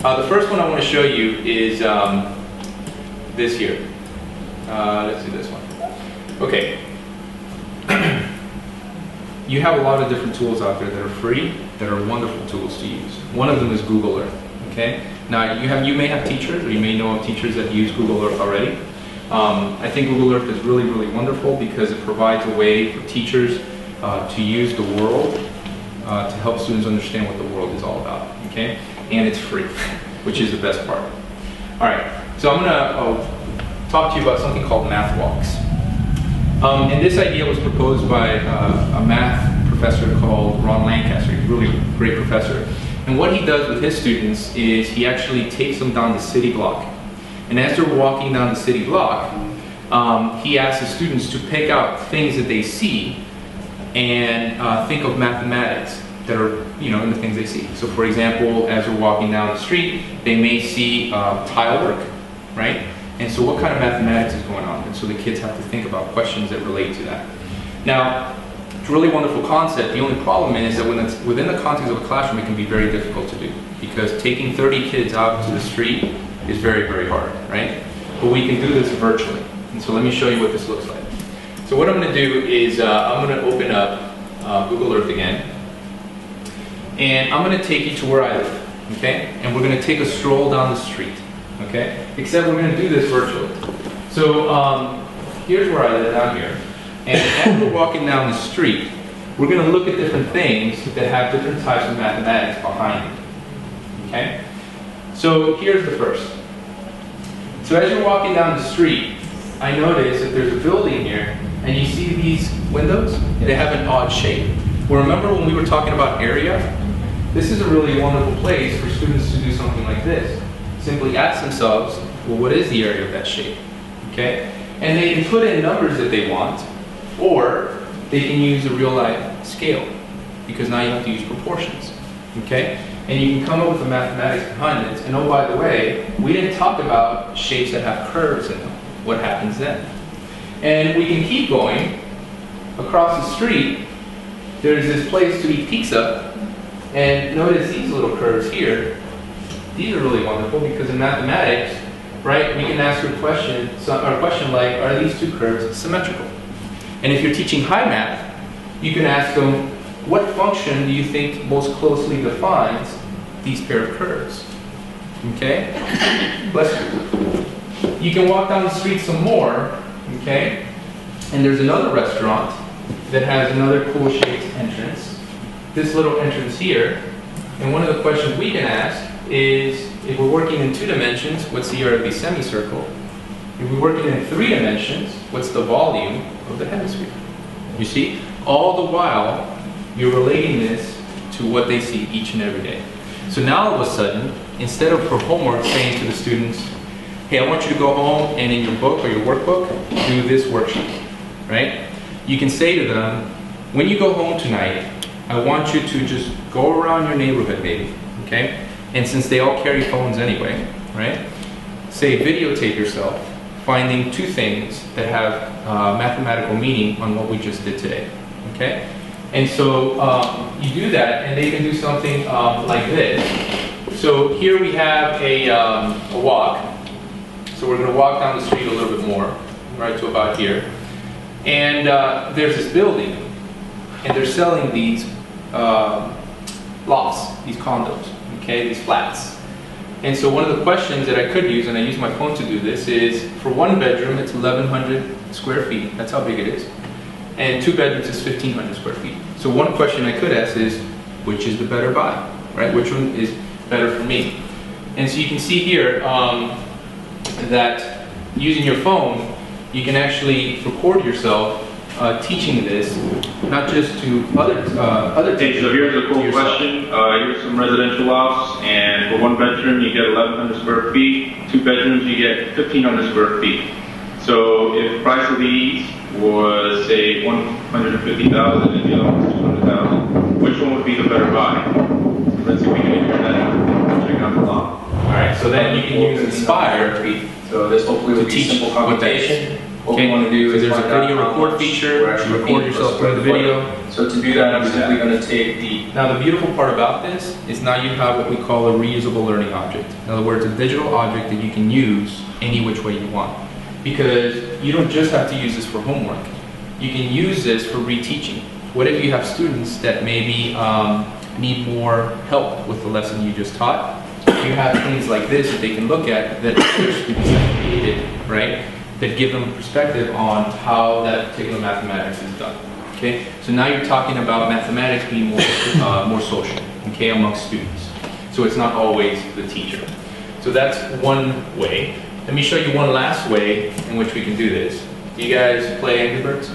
The first one I want to show you is this here. Let's do this one. Okay. You have a lot of different tools out there that are free, that are wonderful tools to use. One of them is Google Earth. Okay. Now you may have teachers, or you may know of teachers that use Google Earth already. I think Google Earth is really, really wonderful because it provides a way for teachers to use the world to help students understand what the world is all about. Okay. And it's free, which is the best part. All right, so I'm going to talk to you about something called math walks. And this idea was proposed by a math professor called Ron Lancaster. He's a really great professor. And what he does with his students is he actually takes them down the city block. And as they're walking down the city block, he asks the students to pick out things that they see and think of mathematics that are, in the things they see. So for example, as we're walking down the street, they may see tile work, right? And so what kind of mathematics is going on? And so the kids have to think about questions that relate to that. Now, it's a really wonderful concept. The only problem is that when it's within the context of a classroom, it can be very difficult to do, because taking 30 kids out to the street is very, very hard, right? But we can do this virtually. And so let me show you what this looks like. So what I'm going to do is I'm going to open up Google Earth again. And I'm going to take you to where I live, okay? And we're going to take a stroll down the street, okay? Except we're going to do this virtually. So here's where I live, down here. And as we're walking down the street, we're going to look at different things that have different types of mathematics behind it, okay? So here's the first. So as you're walking down the street, I notice that there's a building here, and you see these windows? They have an odd shape. Well, remember when we were talking about area? This is a really wonderful place for students to do something like this. Simply ask themselves, well, what is the area of that shape? Okay? And they can put in numbers that they want, or they can use a real-life scale, because now you have to use proportions. Okay? And you can come up with the mathematics behind it. And oh, by the way, we didn't talk about shapes that have curves in them. What happens then? And we can keep going. Across the street, there's this place to eat pizza. And notice these little curves here. These are really wonderful because in mathematics, right, we can ask a question like, are these two curves symmetrical? And if you're teaching high math, you can ask them, what function do you think most closely defines these pair of curves? Okay? Bless you. You can walk down the street some more, okay? And there's another restaurant that has another cool shaped entrance. This little entrance here, and one of the questions we can ask is, if we're working in 2 dimensions, what's the area of the semicircle? If we're working in 3 dimensions, what's the volume of the hemisphere? You see, all the while, you're relating this to what they see each and every day. So now all of a sudden, instead of for homework saying to the students, hey, I want you to go home and in your book or your workbook, do this worksheet, right? You can say to them, when you go home tonight, I want you to just go around your neighborhood maybe, okay? And since they all carry phones anyway, right? Say videotape yourself finding 2 things that have mathematical meaning on what we just did today, okay? And so you do that and they can do something like this. So here we have a walk. So we're going to walk down the street a little bit more, right to about here. And there's this building, and they're selling these lofts, these condos, okay, these flats. And so one of the questions that I could use, and I use my phone to do this, is for 1 bedroom, it's 1,100 square feet. That's how big it is. And 2 bedrooms is 1,500 square feet. So one question I could ask is, which is the better buy, right? Which one is better for me? And so you can see here that using your phone, you can actually record yourself teaching this, not just to other teachers. So here's a cool question. Here's some residential lofts, and for 1 bedroom you get 1,100 square feet. 2 bedrooms you get 1,500 square feet. So if the price of these was say 150,000 and the other one was 200,000, which one would be the better buy? So let's see if we can figure that out. Check out the law. All right. So then you can use Inspire So this hopefully to will be teach simple what that computation. is. what we want to do is there's a find out video how record much feature. we're actually You record paying per yourself square through the video. foot. So to do that, I'm simply going to take the Now the beautiful part about this is now you have what we call a reusable learning object. In other words, a digital object that you can use any which way you want. Because you don't just have to use this for homework. You can use this for reteaching. What if you have students that maybe need more help with the lesson you just taught? You have things like this that they can look at that other students have created, right? That give them perspective on how that particular mathematics is done. Okay, so now you're talking about mathematics being more social, okay, amongst students. So it's not always the teacher. So that's one way. Let me show you one last way in which we can do this. Do you guys play Angry Birds?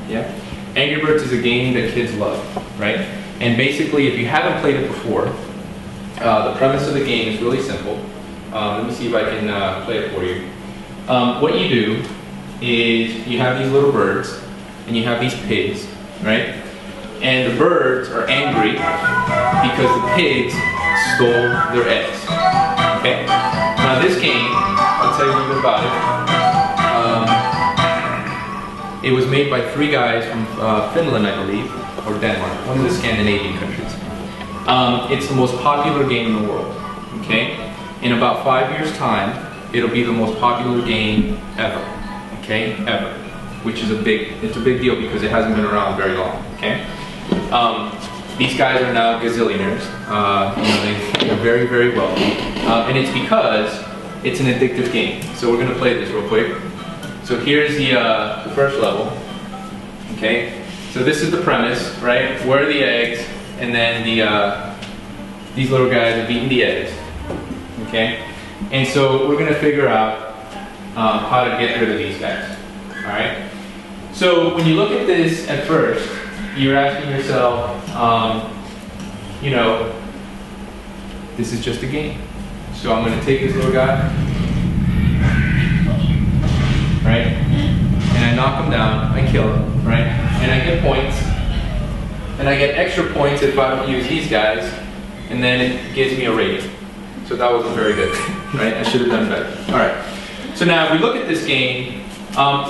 Yeah? Angry Birds is a game that kids love, right? And basically, if you haven't played it before, the premise of the game is really simple. Let me see if I can play it for you. What you do is you have these little birds and you have these pigs, right? And the birds are angry because the pigs stole their eggs, okay? Now this game, I'll tell you a little bit about it. It was made by 3 guys from Finland, I believe, or Denmark, one of the Scandinavian countries. It's the most popular game in the world, okay? In about 5 years' time, it'll be the most popular game ever, okay? Ever. Which is it's a big deal because it hasn't been around very long, okay? These guys are now gazillionaires. They're very, very wealthy. And it's because it's an addictive game. So we're gonna play this real quick. So here's the first level, okay? So this is the premise, right? Where are the eggs? And then these little guys have eaten the eggs, okay? And so we're gonna figure out how to get rid of these guys, all right? So when you look at this at first, you're asking yourself, this is just a game. So I'm going to take this little guy, right? And I knock him down, I kill him, right? And I get points. And I get extra points if I don't use these guys. And then it gives me a rating. So that wasn't very good, right? I should have done better. All right. So now if we look at this game,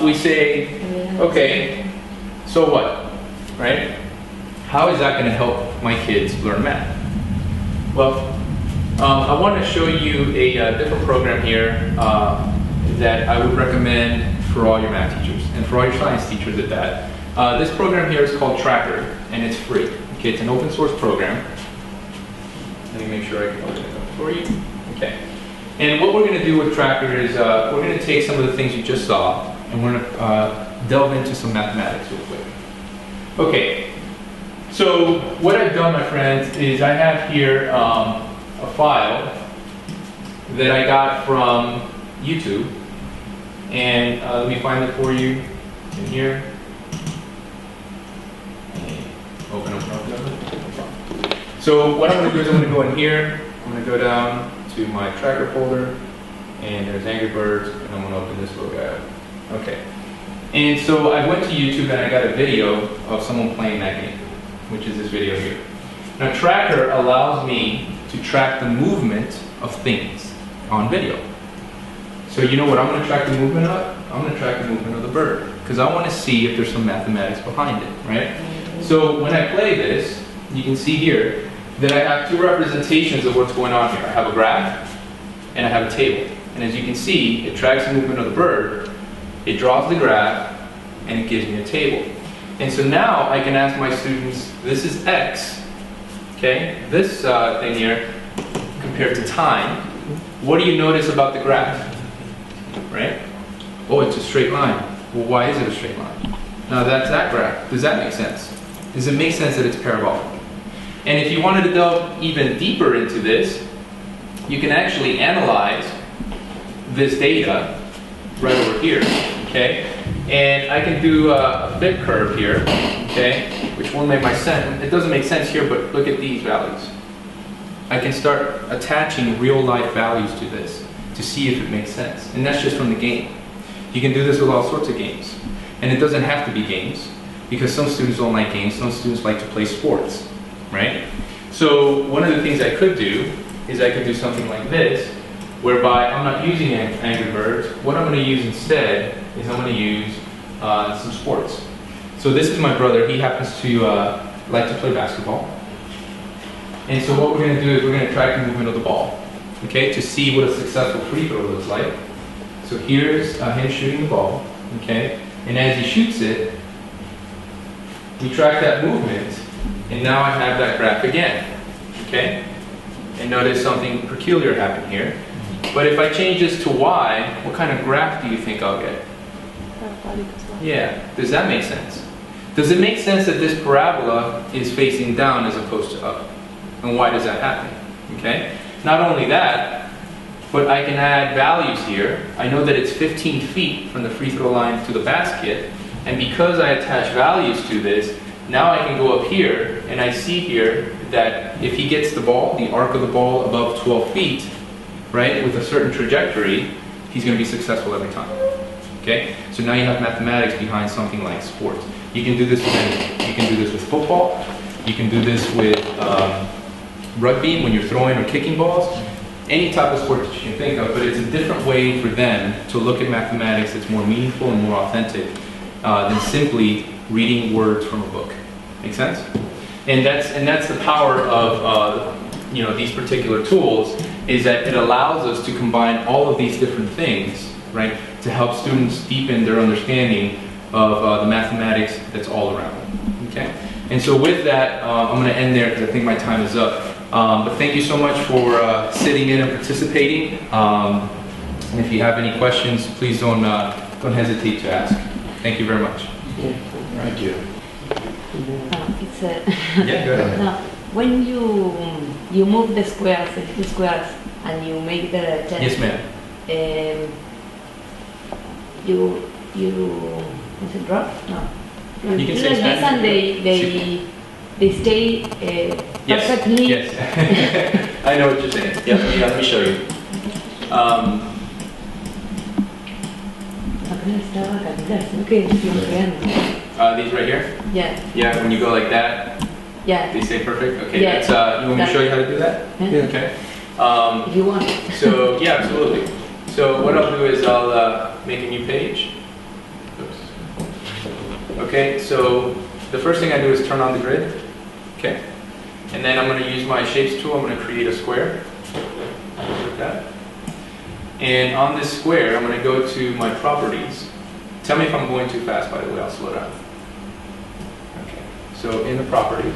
we say, okay, so what, right? How is that going to help my kids learn math? Well, I want to show you a different program here that I would recommend for all your math teachers and for all your science teachers at that. This program here is called Tracker, and it's free. Okay, it's an open source program. Let me make sure I can open it up for you. Okay. And what we're going to do with Tracker is we're going to take some of the things you just saw and we're going to delve into some mathematics real quick. Okay, so what I've done, my friends, is I have here a file that I got from YouTube. And let me find it for you in here. Open up. So what I'm going to do is I'm going to go in here. I'm going to go down to my Tracker folder, and there's Angry Birds, and I'm going to open this little guy up. Okay. And so I went to YouTube and I got a video of someone playing that game, which is this video here. Now Tracker allows me to track the movement of things on video. So you know what I'm going to track the movement of? I'm going to track the movement of the bird, because I want to see if there's some mathematics behind it, right? So when I play this, you can see here that I have 2 representations of what's going on here. I have a graph and I have a table. And as you can see, it tracks the movement of the bird, it draws the graph, and it gives me a table. And so now I can ask my students, this is X, okay? This thing here, compared to time, what do you notice about the graph, right? Oh, it's a straight line. Well, why is it a straight line? Now that's that graph. Does that make sense? Does it make sense that it's parabolic? And if you wanted to delve even deeper into this, you can actually analyze this data right over here, okay? And I can do a fit curve here, okay? Which won't make my sense. It doesn't make sense here, but look at these values. I can start attaching real life values to this to see if it makes sense. And that's just from the game. You can do this with all sorts of games. And it doesn't have to be games, because some students don't like games, some students like to play sports, right? So one of the things I could do is I could do something like this, whereby I'm not using Angry Birds. What I'm going to use instead is I'm going to use some sports. So this is my brother. He happens to like to play basketball. And so what we're going to do is we're going to track the movement of the ball, okay, to see what a successful free throw looks like. So here's him shooting the ball, okay, and as he shoots it, we track that movement, and now I have that graph again, okay? And notice something peculiar happened here. But if I change this to y, what kind of graph do you think I'll get? Yeah, does that make sense? Does it make sense that this parabola is facing down as opposed to up? And why does that happen? Okay? Not only that, but I can add values here. I know that it's 15 feet from the free throw line to the basket, and because I attach values to this, now I can go up here, and I see here that if he gets the ball, the arc of the ball above 12 feet, right, with a certain trajectory, he's going to be successful every time. Okay? So now you have mathematics behind something like sports. You can do this with anything. You can do this with football. You can do this with rugby when you're throwing or kicking balls. Any type of sport that you can think of, but it's a different way for them to look at mathematics that's more meaningful and more authentic than simply reading words from a book. Make sense? And that's the power of these particular tools, is that it allows us to combine all of these different things, right, to help students deepen their understanding of the mathematics that's all around them. Okay? And so with that, I'm going to end there because I think my time is up. But thank you so much for sitting in and participating. And if you have any questions, please don't hesitate to ask. Thank you very much. Thank you. It's a Yeah, go ahead. no, when you move the squares, and you make the test. Yes, ma'am. You is it drop? No. You can do say like this Spanish. and they stay Yes. perfectly. Yes. I know what you're saying. Yeah, let me show you. Okay, These right here? yeah, Yeah, when you go like that, yeah. they stay perfect? Okay, Yeah. that's, you want me to show you how to do that? Yeah. Okay. If you want. So, yeah, absolutely. So what I'll do is I'll make a new page. Oops. Okay, so the first thing I do is turn on the grid. Okay. And then I'm going to use my shapes tool. I'm going to create a square. Like that. And on this square, I'm going to go to my properties. Tell me if I'm going too fast, by the way, I'll slow down. Okay, so in the properties.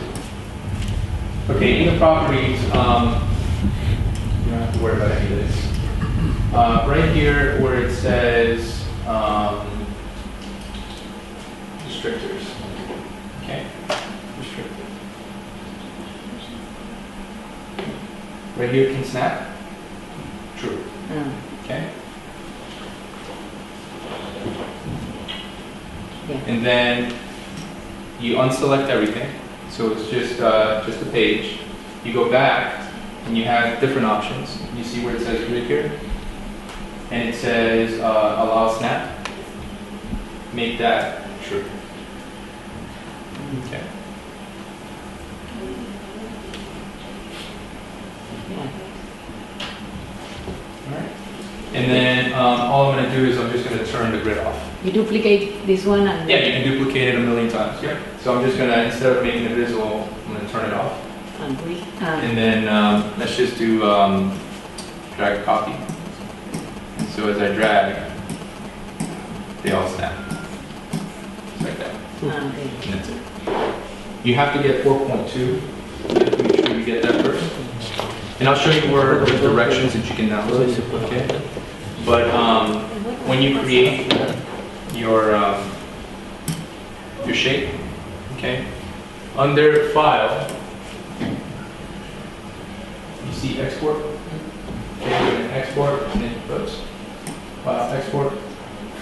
Okay, in the properties, you don't have to worry about any of this. Right here where it says restrictors. Okay, restrictors. Right here can snap. True. Okay. Yeah. And then you unselect everything, so it's just a page. You go back and you have different options. You see where it says grid here, and it says allow snap. Make that true. Okay. Alright. And then all I'm going to do is I'm just going to turn the grid off. You duplicate this one and Yeah, you can duplicate it a million times. Yeah. So I'm just going to, instead of making it visible, I'm going to turn it off. And then let's just do drag copy. And so as I drag, they all snap. Just like that. okay. And that's it. You have to get 4.2. You have to make sure you get that first. And I'll show you where the directions that you can download. Okay. But when you create your shape, okay, under File, you see Export. Okay, you're going to export, and then oops, File, Export,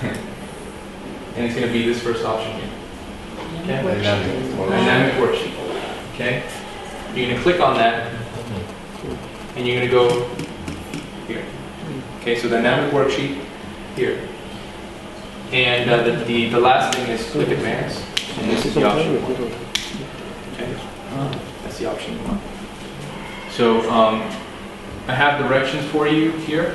and it's going to be this first option here. Okay. Dynamic worksheet. Okay. You're going to click on that, and you're going to go here. Okay, so dynamic worksheet here. And the last thing is click advance, and this is the option one. Okay, that's the option one. So I have directions for you here.